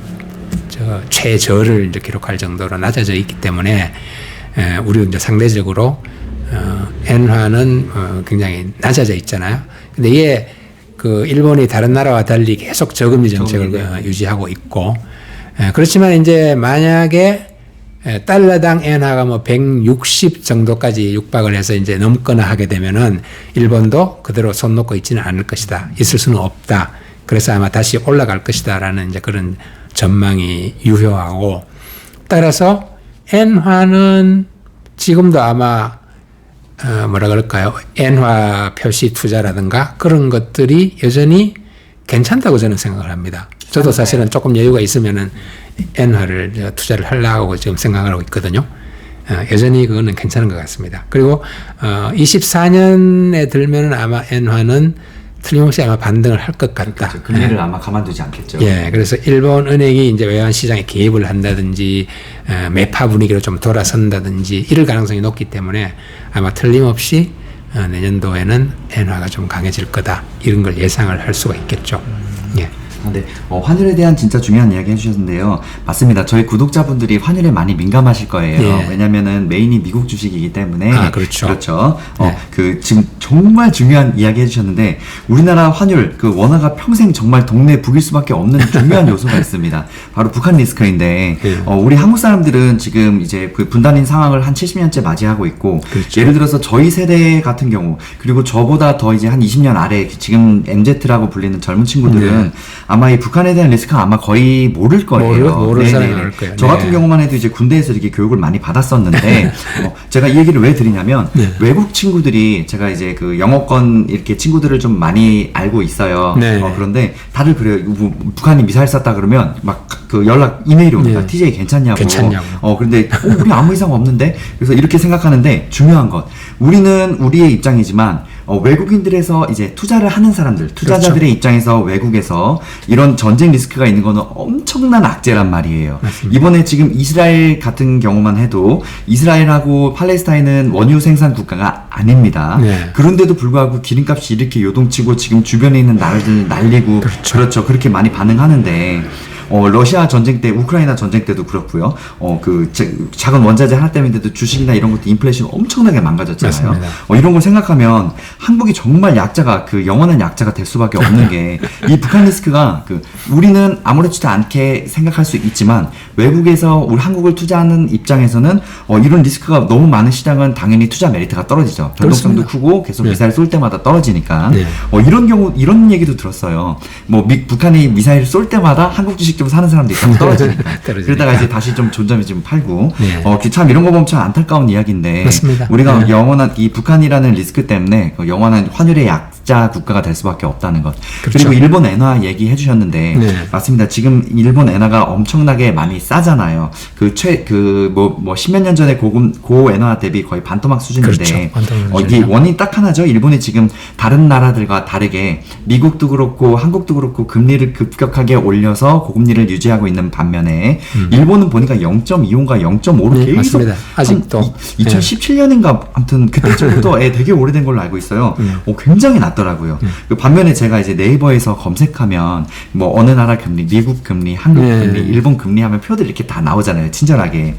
최저를 이제 기록할 정도로 낮아져 있기 때문에, 우리도 이제 상대적으로 엔화는 굉장히 낮아져 있잖아요. 근데 이게 일본이 다른 나라와 달리 계속 저금리 정책을 유지하고 있고, 그렇지만 이제 만약에 달러당 엔화가 160 정도까지 육박을 해서 이제 넘거나 하게 되면은 일본도 그대로 손 놓고 있지는 않을 것이다. 있을 수는 없다. 그래서 아마 다시 올라갈 것이다라는 이제 그런 전망이 유효하고, 따라서 엔화는 지금도 아마 엔화 표시 투자라든가 그런 것들이 여전히 괜찮다고 저는 생각을 합니다. 저도 사실은 조금 여유가 있으면은 엔화를 투자를 하려고 지금 생각을 하고 있거든요. 여전히 그거는 괜찮은 것 같습니다. 그리고 24년에 들면은 아마 엔화는 틀림없이 아마 반등을 할 것 같다. 그렇죠. 금리를 아마 가만두지 않겠죠. 예, 그래서 일본 은행이 이제 외환 시장에 개입을 한다든지 매파 분위기로 좀 돌아선다든지 이럴 가능성이 높기 때문에 아마 틀림없이 내년도에는 엔화가 좀 강해질 거다. 이런 걸 예상을 할 수가 있겠죠. 예. 네, 환율에 대한 진짜 중요한 이야기 해주셨는데요. 맞습니다. 저희 구독자분들이 환율에 많이 민감하실 거예요. 예. 왜냐면은 메인이 미국 주식이기 때문에. 그렇죠. 그렇죠. 네. 지금 정말 중요한 이야기 해주셨는데, 우리나라 환율, 원화가 평생 정말 동네 북일 수밖에 없는 중요한 요소가 있습니다. 바로 북한 리스크인데, 우리 한국 사람들은 지금 이제 분단인 상황을 한 70년째 맞이하고 있고, 그렇죠. 예를 들어서 저희 세대 같은 경우, 그리고 저보다 더 이제 한 20년 아래, 지금 MZ라고 불리는 젊은 친구들은 아마 아마 이 북한에 대한 리스크가 아마 거의 모를 거예요. 모를 사람이 많을 거예요. 저 같은 네. 경우만 해도 이제 군대에서 이렇게 교육을 많이 받았었는데 제가 이 얘기를 왜 드리냐면 네. 외국 친구들이 제가 이제 그 영어권 이렇게 친구들을 좀 많이 알고 있어요. 네. 그런데 다들 그래요. 북한이 미사일 쐈다 그러면 막 그 연락 이메일이 옵니다. 네. TJ 괜찮냐고. 괜찮냐고. 그런데 우리 아무 이상 없는데. 그래서 이렇게 생각하는데 중요한 것. 우리는 우리의 입장이지만 외국인들에서 이제 투자를 하는 사람들, 투자자들의 그렇죠. 입장에서 외국에서 이런 전쟁 리스크가 있는 거는 엄청난 악재란 말이에요. 맞습니다. 이번에 지금 이스라엘 같은 경우만 해도 이스라엘하고 팔레스타인은 원유 생산 국가가 아닙니다. 네. 그런데도 불구하고 기름값이 이렇게 요동치고 지금 주변에 있는 나라들 날리고 그렇죠. 그렇게 많이 반응하는데 러시아 전쟁 때, 우크라이나 전쟁 때도 그렇고요. 작은 원자재 하나 때문인데도 주식이나 이런 것도 인플레이션 엄청나게 망가졌잖아요. 이런 걸 생각하면 한국이 정말 약자가, 영원한 약자가 될 수밖에 없는 게, 이 북한 리스크가, 우리는 아무렇지도 않게 생각할 수 있지만, 외국에서 우리 한국을 투자하는 입장에서는, 이런 리스크가 너무 많은 시장은 당연히 투자 메리트가 떨어지죠. 변동성도 크고, 계속 미사일 쏠 때마다 떨어지니까. 네. 이런 경우, 이런 얘기도 들었어요. 북한이 미사일 쏠 때마다 한국 주식 좀 사는 사람도 있다고 떨어지니까. 그러다가 이제 다시 좀 존점이 좀 팔고. 네. 참 이런 거 보면 참 안타까운 이야기인데. 맞습니다. 우리가 네. 영원한 이 북한이라는 리스크 때문에 영원한 환율의 약자 국가가 될 수밖에 없다는 것. 그렇죠. 그리고 일본 엔화 얘기해 주셨는데. 네. 맞습니다. 지금 일본 엔화가 엄청나게 많이 싸잖아요. 십몇 년 전에 고 엔화 대비 거의 반토막 수준인데. 그렇죠. 반토막 이게 원인이 딱 하나죠. 일본이 지금 다른 나라들과 다르게 미국도 그렇고 한국도 그렇고 금리를 급격하게 올려서 고금리를 유지하고 있는 반면에 일본은 보니까 0.25인가 0.5로 네, 계속 맞습니다. 아직도 2017년인가 아무튼 그때쯤부터 되게 오래된 걸로 알고 있어요. 굉장히 낮더라고요. 반면에 제가 이제 네이버에서 검색하면 어느 나라 금리, 미국 금리, 한국 금리, 일본 금리 하면 표들이 이렇게 다 나오잖아요. 친절하게.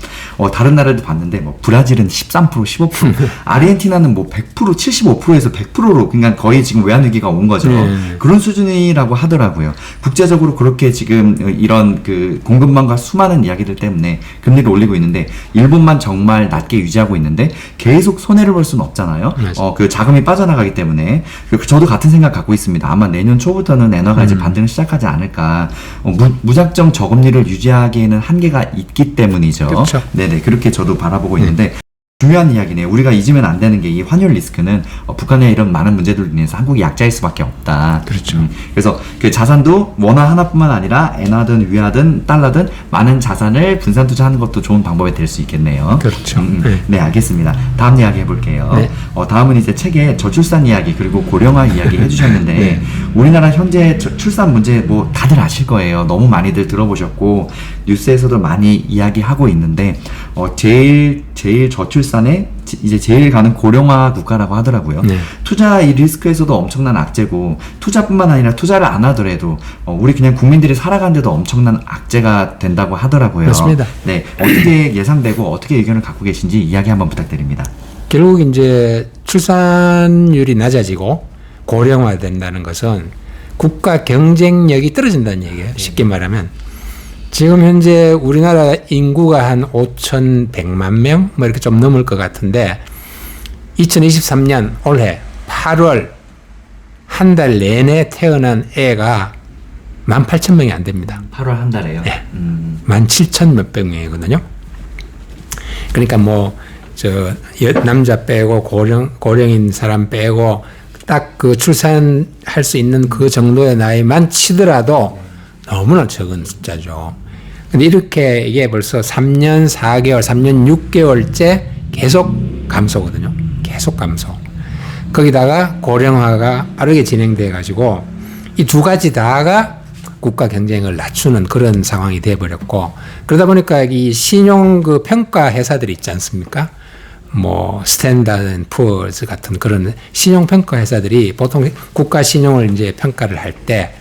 다른 나라도 봤는데 브라질은 13%, 15%, 아르헨티나는 100%, 75%에서 100%로 그러니까 거의 지금 외환위기가 온 거죠. 그런 수준이라고 하더라고요. 국제적으로 그렇게 지금 이런 공급망과 수많은 이야기들 때문에 금리를 올리고 있는데 일본만 정말 낮게 유지하고 있는데 계속 손해를 볼 수는 없잖아요. 자금이 빠져나가기 때문에 저도 같은 생각 갖고 있습니다. 아마 내년 초부터는 엔화가 이제 반등을 시작하지 않을까. 무작정 저금리를 유지하기에는 한계가 있기 때문이죠. 그렇죠. 네네 그렇게 저도 바라보고 있는데. 중요한 이야기네요. 우리가 잊으면 안 되는 게 이 환율 리스크는 북한의 이런 많은 문제들로 인해서 한국이 약자일 수밖에 없다. 그렇죠. 그래서 자산도 원화 하나뿐만 아니라 엔화든 위화든 달러든 많은 자산을 분산 투자하는 것도 좋은 방법이 될 수 있겠네요. 그렇죠. 네, 알겠습니다. 다음 이야기 해볼게요. 네. 다음은 이제 책에 저출산 이야기 그리고 고령화 이야기 해주셨는데 네. 우리나라 현재 출산 문제 다들 아실 거예요. 너무 많이들 들어보셨고 뉴스에서도 많이 이야기하고 있는데 제일 저출산에 이제 제일 가는 고령화 국가라고 하더라고요. 네. 투자 이 리스크에서도 엄청난 악재고 투자뿐만 아니라 투자를 안 하더라도 우리 그냥 국민들이 살아가는데도 엄청난 악재가 된다고 하더라고요. 맞습니다. 네, 어떻게 예상되고 어떻게 의견을 갖고 계신지 이야기 한번 부탁드립니다. 결국 이제 출산율이 낮아지고 고령화된다는 것은 국가 경쟁력이 떨어진다는 얘기예요. 쉽게 말하면 지금 현재 우리나라 인구가 한 5,100만 명 이렇게 좀 넘을 것 같은데 2023년 올해 8월 한 달 내내 태어난 애가 18,000명이 안 됩니다. 8월 한 달에요? 네. 17,000 몇백 명이거든요. 그러니까 남자 빼고 고령인 사람 빼고 딱 출산할 수 있는 그 정도의 나이만 치더라도 너무나 적은 숫자죠. 근데 이렇게 이게 벌써 3년 4개월, 3년 6개월째 계속 감소거든요. 계속 감소. 거기다가 고령화가 빠르게 진행돼 가지고 이 두 가지 다가 국가 경쟁을 낮추는 그런 상황이 돼 버렸고 그러다 보니까 이 신용 평가 회사들이 있지 않습니까? 스탠다드 앤 푸어스 같은 그런 신용 평가 회사들이 보통 국가 신용을 이제 평가를 할 때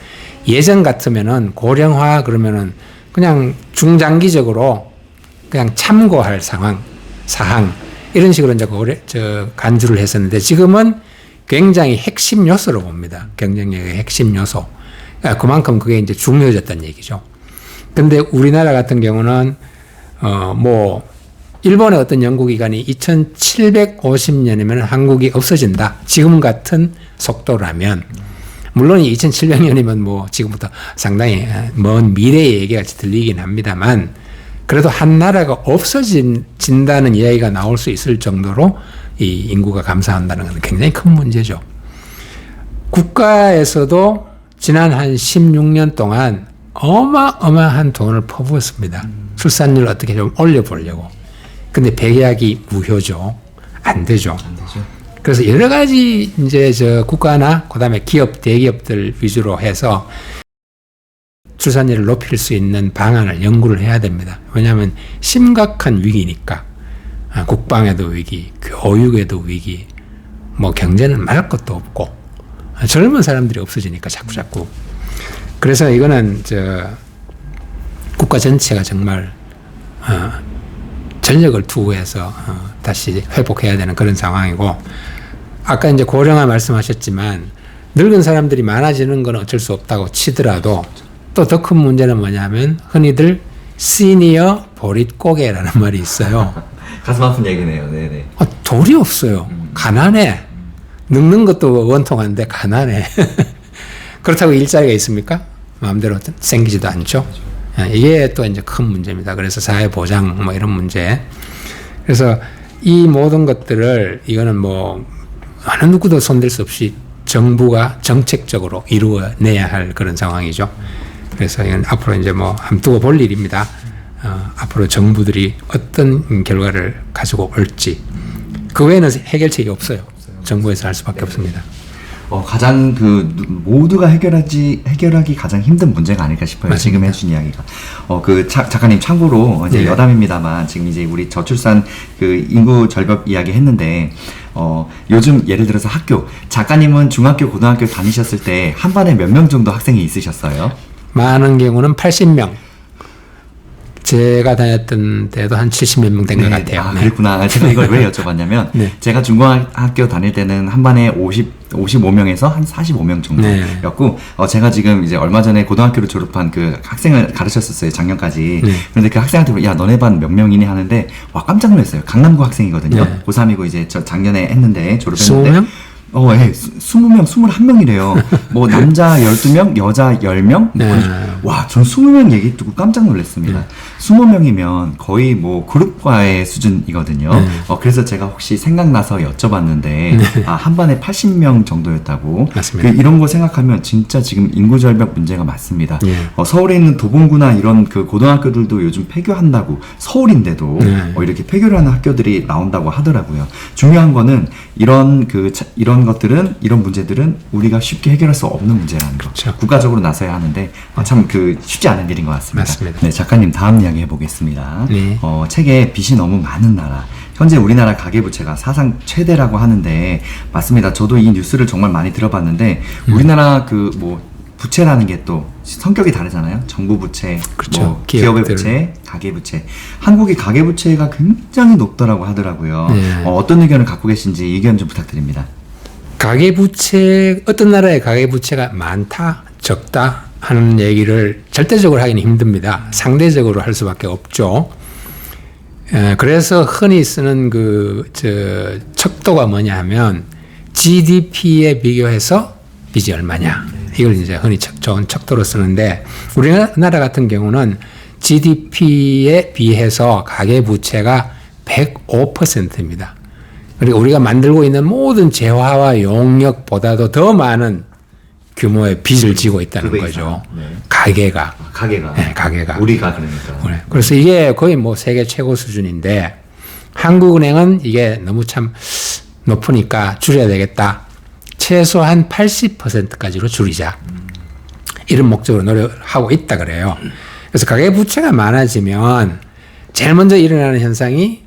예전 같으면은 고령화 그러면은 그냥 중장기적으로 그냥 참고할 사항 이런 식으로 이제 간주를 했었는데 지금은 굉장히 핵심 요소로 봅니다. 경쟁력의 핵심 요소. 그러니까 그만큼 그게 이제 중요해졌다는 얘기죠. 근데 우리나라 같은 경우는 일본의 어떤 연구기관이 2750년이면 한국이 없어진다. 지금 같은 속도라면 물론 2700년이면 뭐 지금부터 상당히 먼 미래의 얘기같이 들리긴 합니다만 그래도 한 나라가 없어진다는 이야기가 나올 수 있을 정도로 이 인구가 감소한다는 건 굉장히 큰 문제죠. 국가에서도 지난 한 16년 동안 어마어마한 돈을 퍼부었습니다. 출산율을 어떻게 좀 올려보려고. 근데 백약이 무효죠. 안 되죠. 그래서 여러 가지 이제 국가나 그다음에 기업, 대기업들 위주로 해서 출산율을 높일 수 있는 방안을 연구를 해야 됩니다. 왜냐하면 심각한 위기니까. 국방에도 위기, 교육에도 위기, 뭐 경제는 말할 것도 없고 젊은 사람들이 없어지니까 자꾸. 그래서 이거는 국가 전체가 정말 전력을 투구해서 다시 회복해야 되는 그런 상황이고 아까 이제 고령화 말씀하셨지만 늙은 사람들이 많아지는 건 어쩔 수 없다고 치더라도 또 더 큰 문제는 뭐냐면 흔히들 시니어 보릿고개라는 말이 있어요. 가슴 아픈 얘기네요. 네네. 돌이 없어요. 가난해. 늙는 것도 원통한데 가난해. 그렇다고 일자리가 있습니까? 마음대로 생기지도 않죠. 이게 또 이제 큰 문제입니다. 그래서 사회보장 뭐 이런 문제. 그래서 이 모든 것들을 이거는 뭐 어느 누구도 손댈 수 없이 정부가 정책적으로 이루어내야 할 그런 상황이죠. 그래서 이건 앞으로 이제 뭐 한번 두고 볼 일입니다. 앞으로 정부들이 어떤 결과를 가지고 올지. 그 외에는 해결책이 없어요. 정부에서 할 수밖에 없습니다. 가장 모두가 해결하기 가장 힘든 문제가 아닐까 싶어요. 맞습니다. 지금 해준 이야기가. 작가님 참고로 이제 네. 여담입니다만 지금 이제 우리 저출산 인구 절벽 이야기 했는데 요즘 예를 들어서 작가님은 중학교, 고등학교 다니셨을 때 한 반에 몇 명 정도 학생이 있으셨어요? 많은 경우는 80명. 제가 다녔던 때도 한 70몇 명 된 것 같아요. 네. 그랬구나. 제가 이걸 왜 여쭤봤냐면, 네. 제가 중고등학교 다닐 때는 한 반에 55명에서 한 45명 정도였고, 제가 지금 이제 얼마 전에 고등학교를 졸업한 그 학생을 가르쳤었어요, 작년까지. 네. 그런데 그 학생한테, 야, 너네 반 몇 명이니? 하는데, 와, 깜짝 놀랐어요. 강남구 학생이거든요. 네. 고3이고 이제 저 작년에 했는데, 졸업했는데. 20명? 20명, 21명이래요. 뭐, 남자 12명, 여자 10명? 네. 와, 전 20명 얘기 듣고 깜짝 놀랐습니다. 20명이면 거의 뭐 그룹과의 수준이거든요. 그래서 제가 혹시 생각나서 여쭤봤는데, 한 반에 80명 정도였다고. 맞습니다. 이런 거 생각하면 진짜 지금 인구 절벽 문제가 맞습니다. 네. 서울에 있는 도봉구나 이런 그 고등학교들도 요즘 폐교한다고, 서울인데도 이렇게 폐교를 하는 학교들이 나온다고 하더라고요. 중요한 거는 이런 것들은, 이런 문제들은 우리가 쉽게 해결할 수 없는 문제라는 거. 그렇죠. 국가적으로 나서야 하는데, 참 쉽지 않은 일인 것 같습니다. 맞습니다. 네, 작가님 다음 이야기 해보겠습니다. 네. 책에 빚이 너무 많은 나라. 현재 우리나라 가계부채가 사상 최대라고 하는데, 맞습니다. 저도 이 뉴스를 정말 많이 들어봤는데, 우리나라 부채라는 게 또 성격이 다르잖아요. 정부 부채, 그렇죠. 기업의 기업들. 부채, 가계 부채. 한국의 가계 부채가 굉장히 높더라고 하더라고요. 네. 어떤 의견을 갖고 계신지 의견 좀 부탁드립니다. 가계부채, 어떤 나라의 가계부채가 많다, 적다 하는 얘기를 절대적으로 하기는 힘듭니다. 상대적으로 할 수밖에 없죠. 그래서 흔히 쓰는 척도가 뭐냐 하면 GDP에 비교해서 빚이 얼마냐. 이걸 이제 흔히 좋은 척도로 쓰는데 우리나라 같은 경우는 GDP에 비해서 가계부채가 105%입니다. 그리고 우리가 만들고 있는 모든 재화와 용역보다도 더 많은 규모의 빚을 지고 있다는 거죠. 네. 가계가. 네, 가계가. 우리가 그러니까. 그래서 이게 거의 뭐 세계 최고 수준인데 한국은행은 이게 너무 참 높으니까 줄여야 되겠다. 최소한 80%까지로 줄이자. 이런 목적으로 노력하고 있다 그래요. 그래서 가계부채가 많아지면 제일 먼저 일어나는 현상이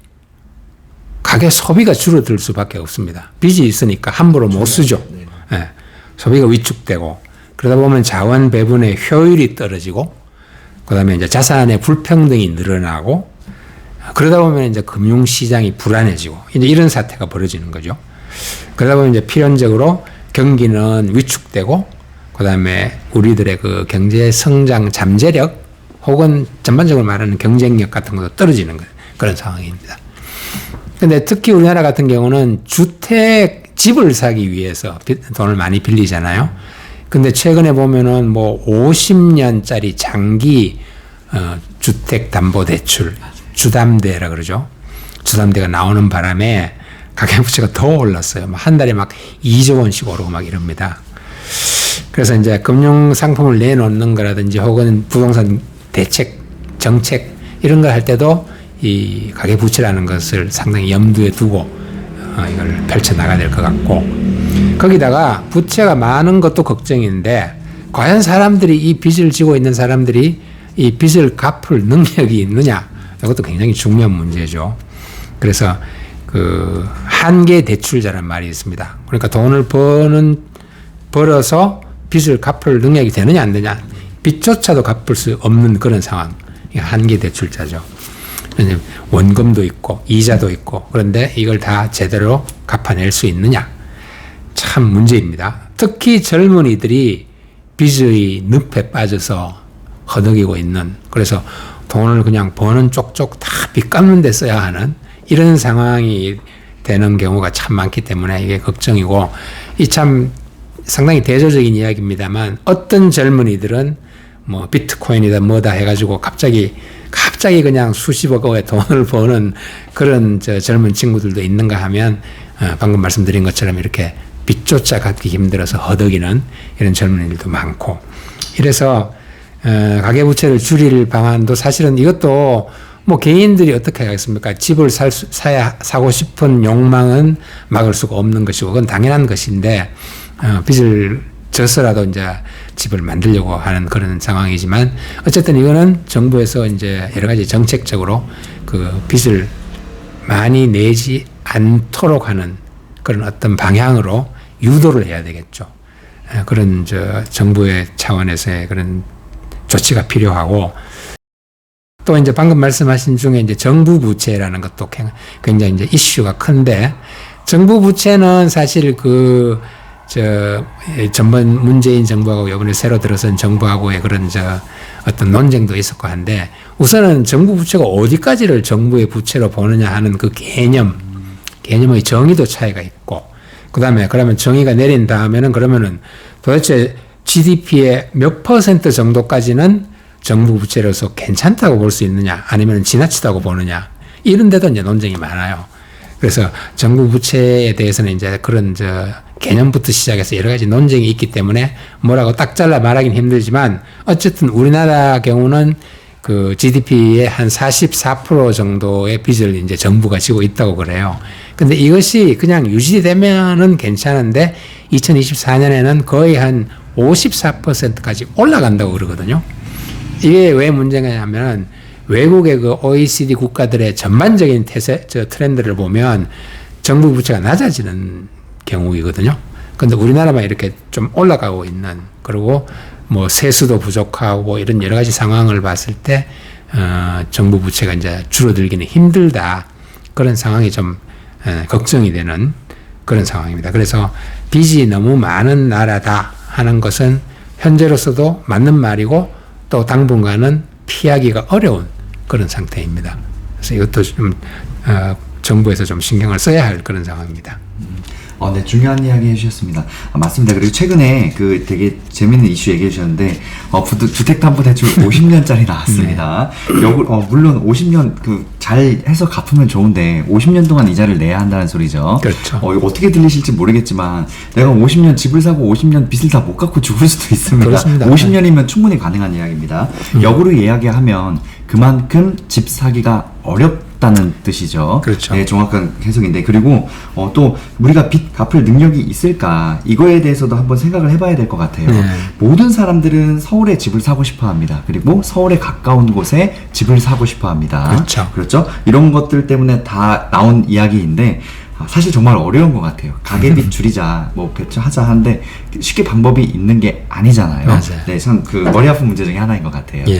가계 소비가 줄어들 수밖에 없습니다. 빚이 있으니까 함부로 못 쓰죠. 네. 소비가 위축되고 그러다 보면 자원 배분의 효율이 떨어지고 그다음에 이제 자산의 불평등이 늘어나고 그러다 보면 이제 금융시장이 불안해지고 이제 이런 사태가 벌어지는 거죠. 그러다 보면 이제 필연적으로 경기는 위축되고 그다음에 우리들의 그 경제 성장 잠재력 혹은 전반적으로 말하는 경쟁력 같은 것도 떨어지는 그런 상황입니다. 근데 특히 우리나라 같은 경우는 집을 사기 위해서 돈을 많이 빌리잖아요. 근데 최근에 보면은 뭐 50년짜리 장기 주택담보대출, 주담대라 그러죠. 주담대가 나오는 바람에 가계부채가 더 올랐어요. 한 달에 막 2조 원씩 오르고 막 이럽니다. 그래서 이제 금융 상품을 내놓는 거라든지 혹은 부동산 대책, 정책 이런 걸 할 때도 이 가계부채라는 것을 상당히 염두에 두고 이걸 펼쳐 나가야 될 것 같고, 거기다가 부채가 많은 것도 걱정인데 과연 사람들이 이 빚을 지고 있는 사람들이 이 빚을 갚을 능력이 있느냐, 이것도 굉장히 중요한 문제죠. 그래서 그 한계 대출자란 말이 있습니다. 그러니까 돈을 벌어서 빚을 갚을 능력이 되느냐 안 되냐, 빚조차도 갚을 수 없는 그런 상황, 이게 한계 대출자죠. 원금도 있고 이자도 있고, 그런데 이걸 다 제대로 갚아낼 수 있느냐, 참 문제입니다. 특히 젊은이들이 빚의 늪에 빠져서 허덕이고 있는, 그래서 돈을 그냥 버는 쪽쪽 다 빚 갚는 데 써야 하는 이런 상황이 되는 경우가 참 많기 때문에 이게 걱정이고, 이 참 상당히 대조적인 이야기입니다만 어떤 젊은이들은 뭐 비트코인이다 뭐다 해가지고 갑자기 그냥 수십억의 돈을 버는 그런 젊은 친구들도 있는가 하면 방금 말씀드린 것처럼 이렇게 빚조차 갚기 힘들어서 허덕이는 이런 젊은이들도 많고, 이래서 가계부채를 줄일 방안도 사실은 이것도 뭐 개인들이 어떻게 하겠습니까? 집을 사고 싶은 욕망은 막을 수가 없는 것이고 그건 당연한 것인데, 빚을 져서라도 이제 집을 만들려고 하는 그런 상황이지만, 어쨌든 이거는 정부에서 이제 여러 가지 정책적으로 그 빚을 많이 내지 않도록 하는 그런 어떤 방향으로 유도를 해야 되겠죠. 그런 정부의 차원에서의 그런 조치가 필요하고, 또 이제 방금 말씀하신 중에 이제 정부 부채라는 것도 굉장히 이제 이슈가 큰데, 정부 부채는 사실 전번 문재인 정부하고 이번에 새로 들어선 정부하고의 그런 어떤 논쟁도 있었고 한데, 우선은 정부 부채가 어디까지를 정부의 부채로 보느냐 하는 그 개념의 정의도 차이가 있고, 그다음에 그러면 정의가 내린 다음에는 그러면은 도대체 GDP의 몇 % 정도까지는 정부 부채로서 괜찮다고 볼 수 있느냐, 아니면 지나치다고 보느냐, 이런 데도 이제 논쟁이 많아요. 그래서 정부 부채에 대해서는 이제 그런 개념부터 시작해서 여러 가지 논쟁이 있기 때문에 뭐라고 딱 잘라 말하기는 힘들지만, 어쨌든 우리나라 경우는 그 GDP의 한 44% 정도의 빚을 이제 정부가 지고 있다고 그래요. 근데 이것이 그냥 유지되면은 괜찮은데 2024년에는 거의 한 54%까지 올라간다고 그러거든요. 이게 왜 문제냐면 외국의 그 OECD 국가들의 전반적인 트렌드를 보면 정부 부채가 낮아지는 경우이거든요. 근데 우리나라만 이렇게 좀 올라가고 있는, 그리고 뭐 세수도 부족하고 이런 여러 가지 상황을 봤을 때 정부 부채가 이제 줄어들기는 힘들다, 그런 상황이 좀 걱정이 되는 그런 상황입니다. 그래서 빚이 너무 많은 나라다 하는 것은 현재로서도 맞는 말이고, 또 당분간은 피하기가 어려운 그런 상태입니다. 그래서 이것도 좀 정부에서 좀 신경을 써야 할 그런 상황입니다. 네, 중요한 이야기 해주셨습니다. 맞습니다. 그리고 최근에 그 되게 재밌는 이슈 얘기해 주셨는데, 주택담보대출 50년짜리 나왔습니다. 물론 50년 잘 해서 갚으면 좋은데 50년 동안 이자를 내야 한다는 소리죠. 그렇죠. 이거 어떻게 들리실지 모르겠지만, 내가 50년 집을 사고 50년 빚을 다 못 갚고 죽을 수도 있습니다. 그렇습니다. 50년이면 충분히 가능한 이야기입니다. 역으로 이야기하면 그만큼 집 사기가 어렵다는 뜻이죠. 그렇죠. 네, 정확한 해석인데, 그리고 또 우리가 빚 갚을 능력이 있을까, 이거에 대해서도 한번 생각을 해봐야 될 것 같아요. 모든 사람들은 서울에 집을 사고 싶어 합니다. 그리고 서울에 가까운 곳에 집을 사고 싶어 합니다. 그렇죠. 이런 것들 때문에 다 나온 이야기인데, 사실 정말 어려운 것 같아요. 가계빚 줄이자, 뭐 배출하자 하는데 쉽게 방법이 있는 게 아니잖아요. 맞아요. 네, 참 머리 아픈 문제 중에 하나인 것 같아요. 예.